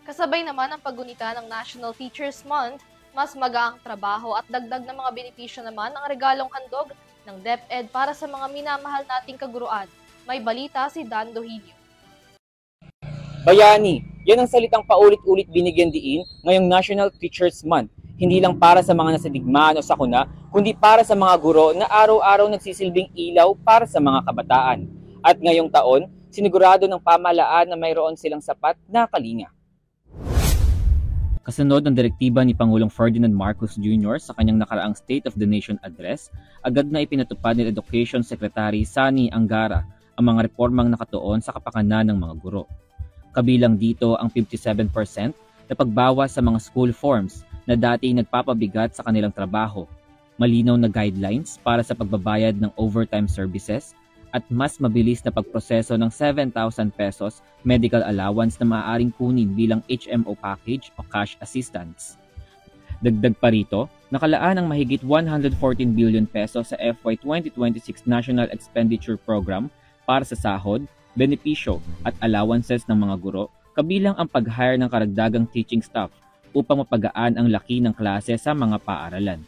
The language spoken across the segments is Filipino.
Kasabay naman ang paggunita ng National Teachers Month, mas magaang trabaho at dagdag na mga benepisyo naman ang regalong handog ng DepEd para sa mga minamahal nating kaguruan. May balita si Dan Dohilio. Bayani, yan ang salitang paulit-ulit binigyan diin ngayong National Teachers Month. Hindi lang para sa mga nasa digmaan o sakuna, kundi para sa mga guro na araw-araw nagsisilbing ilaw para sa mga kabataan. At ngayong taon, sinigurado ng pamahalaan na mayroon silang sapat na kalinga. Kasunod ng direktiba ni Pangulong Ferdinand Marcos Jr. sa kanyang nakaraang State of the Nation Address, agad na ipinatupad ni Education Secretary Sani Angara ang mga reformang nakatuon sa kapakanan ng mga guro. Kabilang dito ang 57% na pagbawas sa mga school forms na dati nagpapabigat sa kanilang trabaho, malinaw na guidelines para sa pagbabayad ng overtime services, at mas mabilis na pagproseso ng 7,000 pesos medical allowance na maaaring kunin bilang HMO package o cash assistance. Dagdag pa rito, nakalaan ang mahigit 114 billion pesos sa FY 2026 National Expenditure Program para sa sahod, benepisyo at allowances ng mga guro, kabilang ang pag-hire ng karagdagang teaching staff upang mapagaan ang laki ng klase sa mga paaralan.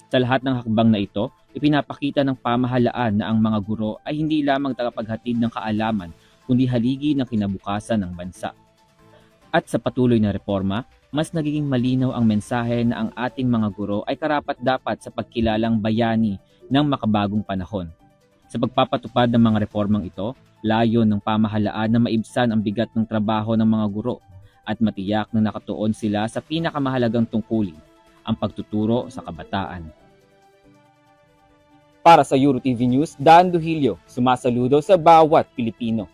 Sa lahat ng hakbang na ito, ipinapakita ng pamahalaan na ang mga guro ay hindi lamang tagapaghatid ng kaalaman, kundi haligi ng kinabukasan ng bansa. At sa patuloy na reforma, mas nagiging malinaw ang mensahe na ang ating mga guro ay karapat-dapat sa pagkilalang bayani ng makabagong panahon. Sa pagpapatupad ng mga reformang ito, layon ng pamahalaan na maibsan ang bigat ng trabaho ng mga guro at matiyak na nakatuon sila sa pinakamahalagang tungkulin, ang pagtuturo sa kabataan. Para sa EuroTV News, Dan Dohilio, sumasaludo sa bawat Pilipino.